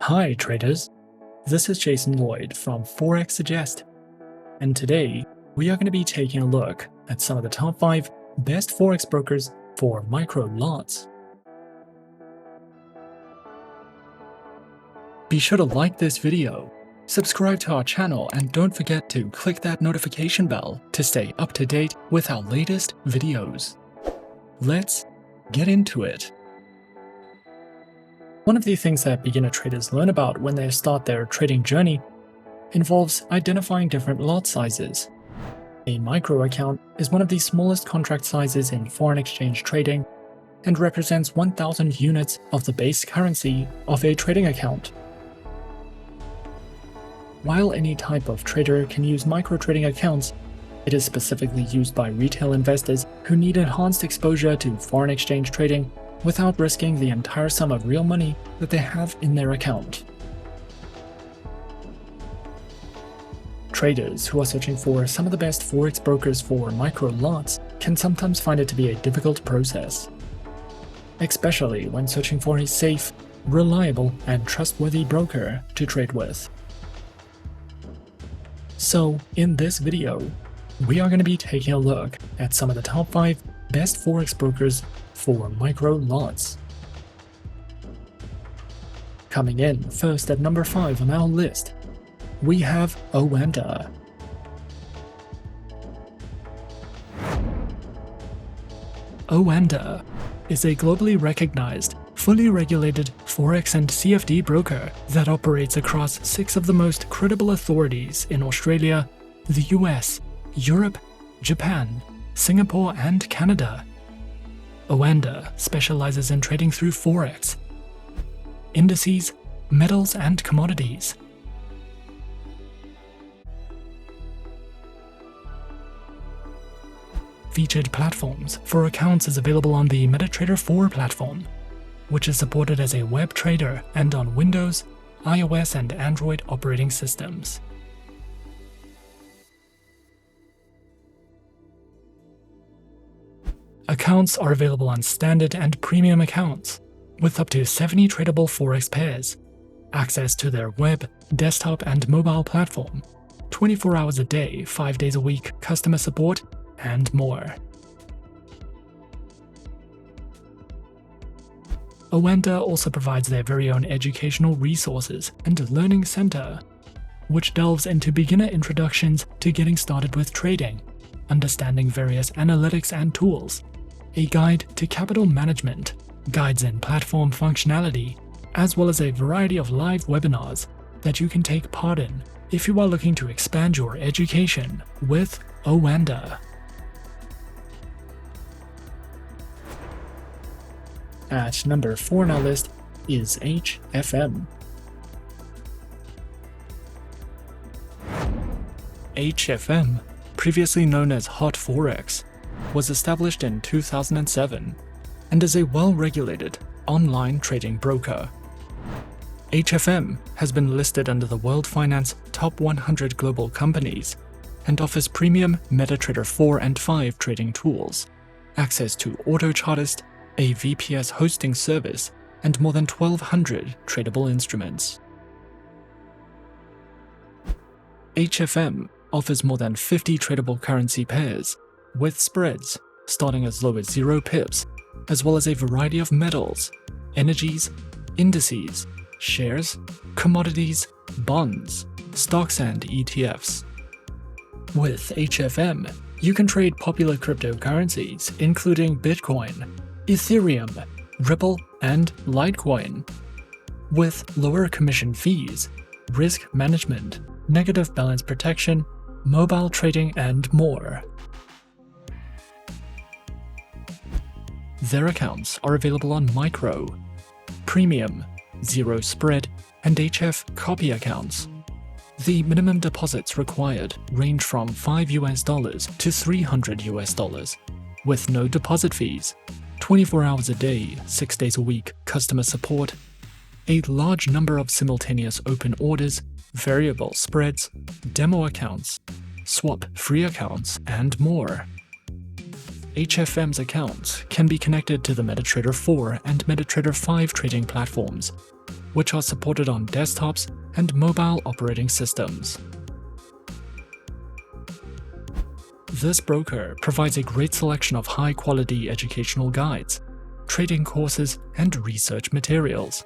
Hi traders, this is Jason Lloyd from Forexsuggest, and today we are going to be taking a look at some of the top 5 best Forex brokers for microlots. Be sure to like this video, subscribe to our channel, and don't forget to click that notification bell to stay up to date with our latest videos. Let's get into it. One of the things that beginner traders learn about when they start their trading journey involves identifying different lot sizes. A micro account is one of the smallest contract sizes in foreign exchange trading and represents 1,000 units of the base currency of a trading account. While any type of trader can use micro trading accounts, it is specifically used by retail investors who need enhanced exposure to foreign exchange trading without risking the entire sum of real money that they have in their account. Traders who are searching for some of the best Forex brokers for microlots can sometimes find it to be a difficult process, especially when searching for a safe, reliable, and trustworthy broker to trade with. So, in this video, we are going to be taking a look at some of the top 5 best Forex brokers for microlots. Coming in first at number 5 on our list, we have Oanda. Oanda is a globally recognized, fully regulated Forex and CFD broker that operates across 6 of the most credible authorities in Australia, the US, Europe, Japan, Singapore, and Canada. Oanda specializes in trading through Forex, Indices, metals, and commodities. Featured platforms for accounts is available on the MetaTrader 4 platform, which is supported as a web trader and on Windows, iOS, and Android operating systems. Accounts are available on standard and premium accounts, with up to 70 tradable Forex pairs, access to their web, desktop, and mobile platform, 24 hours a day, 5 days a week customer support, and more. Oanda also provides their very own educational resources and learning center, which delves into beginner introductions to getting started with trading, understanding various analytics and tools, a guide to capital management, guides in platform functionality, as well as a variety of live webinars that you can take part in if you are looking to expand your education with Oanda. At number 4 on our list is HFM. HFM, previously known as Hot Forex, was established in 2007 and is a well-regulated online trading broker. HFM has been listed under the World Finance Top 100 Global Companies and offers premium MetaTrader 4 and 5 trading tools, access to AutoChartist, a VPS hosting service, and more than 1,200 tradable instruments. HFM offers more than 50 tradable currency pairs, with spreads starting as low as 0 pips, as well as a variety of metals, energies, indices, shares, commodities, bonds, stocks, and ETFs. With HFM, you can trade popular cryptocurrencies including Bitcoin, Ethereum, Ripple, and Litecoin, with lower commission fees, risk management, negative balance protection, mobile trading, and more. Their accounts are available on micro, premium, zero spread, and HF copy accounts. The minimum deposits required range from $5 to $300, with no deposit fees, 24 hours a day, 6 days a week customer support, a large number of simultaneous open orders, variable spreads, demo accounts, swap-free accounts, and more. HFM's accounts can be connected to the MetaTrader 4 and MetaTrader 5 trading platforms, which are supported on desktops and mobile operating systems. This broker provides a great selection of high-quality educational guides, trading courses, and research materials.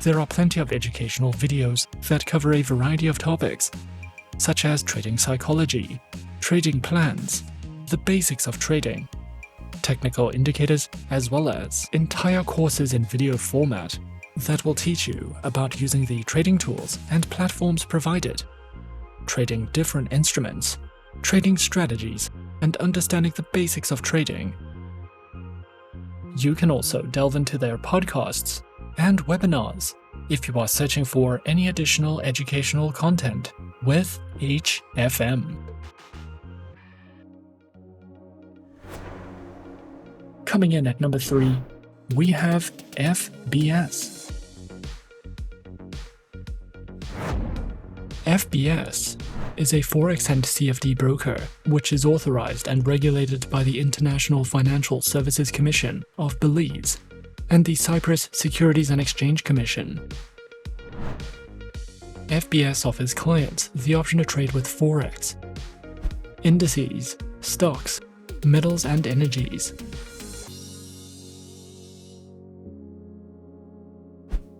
There are plenty of educational videos that cover a variety of topics, such as trading psychology, trading plans, the basics of trading, technical indicators, as well as entire courses in video format that will teach you about using the trading tools and platforms provided, trading different instruments, trading strategies, and understanding the basics of trading. You can also delve into their podcasts and webinars if you are searching for any additional educational content with HFM. Coming in at number 3, we have FBS. FBS is a Forex and CFD broker, which is authorized and regulated by the International Financial Services Commission of Belize and the Cyprus Securities and Exchange Commission. FBS offers clients the option to trade with Forex, indices, stocks, metals, and energies.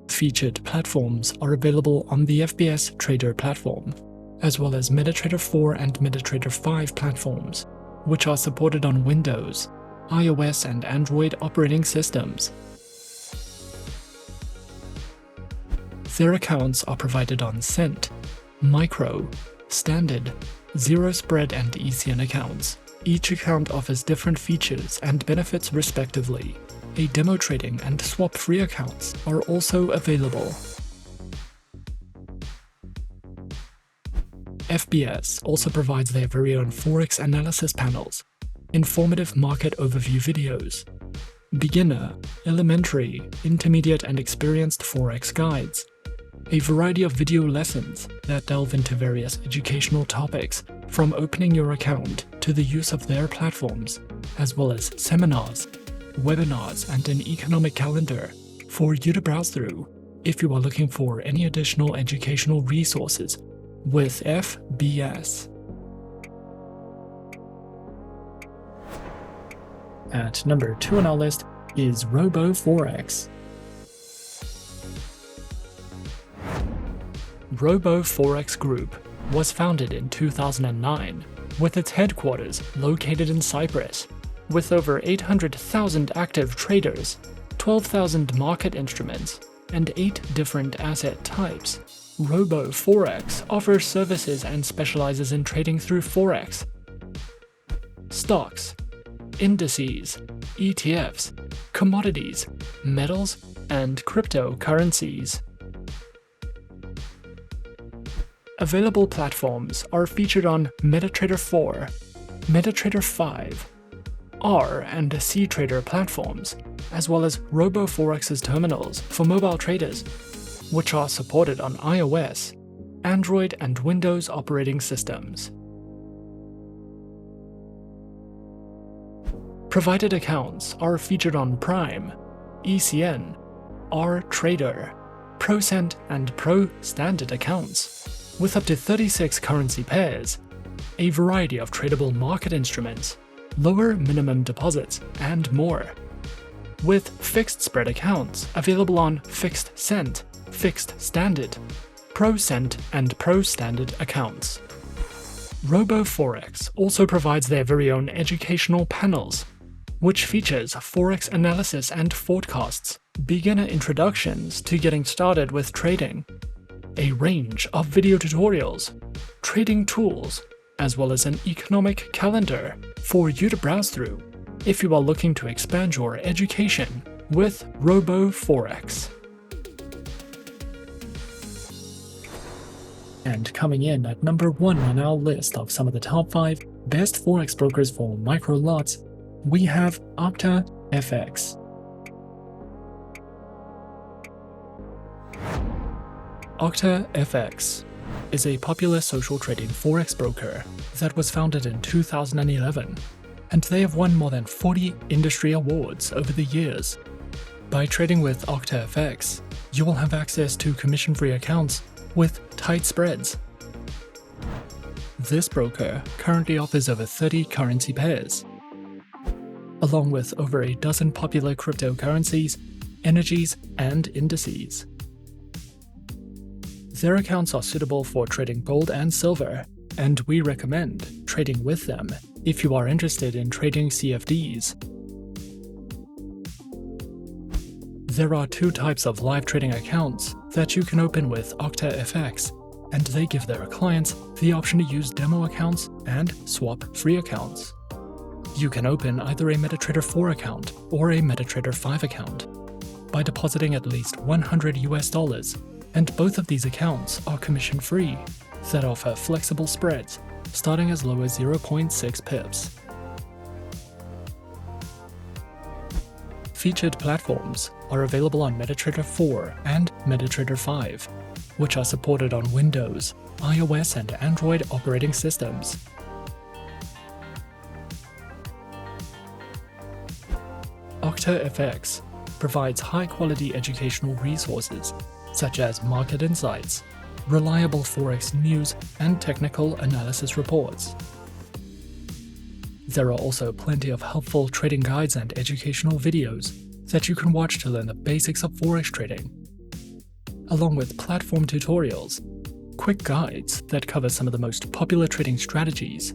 Featured platforms are available on the FBS Trader platform, as well as MetaTrader 4 and MetaTrader 5 platforms, which are supported on Windows, iOS, and Android operating systems. Their accounts are provided on Cent, Micro, Standard, Zero Spread, and ECN accounts. Each account offers different features and benefits respectively. A demo trading and swap-free accounts are also available. FBS also provides their very own Forex analysis panels, informative market overview videos, beginner, elementary, intermediate, and experienced Forex guides, a variety of video lessons that delve into various educational topics, from opening your account to the use of their platforms, as well as seminars, webinars, and an economic calendar for you to browse through if you are looking for any additional educational resources with FBS. At number 2 on our list is RoboForex. RoboForex Group was founded in 2009, with its headquarters located in Cyprus. With over 800,000 active traders, 12,000 market instruments, and 8 different asset types, RoboForex offers services and specializes in trading through Forex, stocks, indices, ETFs, commodities, metals, and cryptocurrencies. Available platforms are featured on MetaTrader 4, MetaTrader 5, R and C Trader platforms, as well as RoboForex's terminals for mobile traders, which are supported on iOS, Android, and Windows operating systems. Provided accounts are featured on Prime, ECN, R Trader, ProCent, and Pro Standard accounts, with up to 36 currency pairs, a variety of tradable market instruments, lower minimum deposits, and more. With fixed spread accounts available on Fixed Cent, Fixed Standard, ProCent, and Pro Standard accounts. RoboForex also provides their very own educational panels, which features Forex analysis and forecasts, beginner introductions to getting started with trading, a range of video tutorials, trading tools, as well as an economic calendar for you to browse through if you are looking to expand your education with RoboForex. And coming in at number 1 on our list of some of the top 5 best Forex brokers for microlots, we have OctaFX. OctaFX is a popular social trading Forex broker that was founded in 2011, and they have won more than 40 industry awards over the years. By trading with OctaFX, You will have access to commission-free accounts with tight spreads. This broker currently offers over 30 currency pairs, along with over a dozen popular cryptocurrencies, energies, and indices. Their accounts are suitable for trading gold and silver, and we recommend trading with them if you are interested in trading CFDs. There are two types of live trading accounts that you can open with OctaFX, and they give their clients the option to use demo accounts and swap free accounts. You can open either a MetaTrader 4 account or a MetaTrader 5 account by depositing at least $100, and both of these accounts are commission-free that offer flexible spreads starting as low as 0.6 pips. Featured platforms are available on MetaTrader 4 and MetaTrader 5, which are supported on Windows, iOS, and Android operating systems. OctaFX provides high-quality educational resources such as market insights, reliable Forex news, and technical analysis reports. There are also plenty of helpful trading guides and educational videos that you can watch to learn the basics of Forex trading, along with platform tutorials, quick guides that cover some of the most popular trading strategies,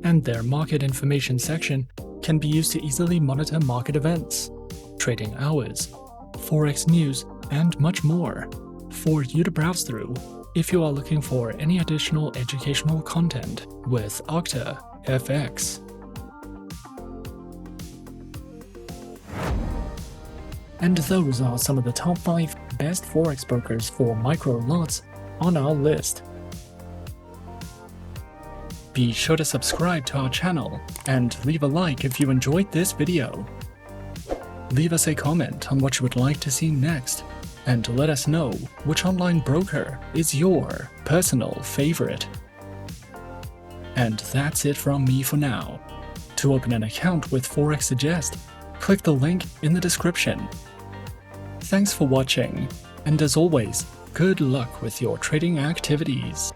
and their market information section can be used to easily monitor market events, trading hours, Forex news, and much more for you to browse through if you are looking for any additional educational content with OctaFX. And those are some of the top 5 best Forex brokers for microlots on our list. Be sure to subscribe to our channel and leave a like if you enjoyed this video. Leave us a comment on what you would like to see next, and let us know which online broker is your personal favorite. And that's it from me for now. To open an account with Forexsuggest, click the link in the description. Thanks for watching, and as always, good luck with your trading activities.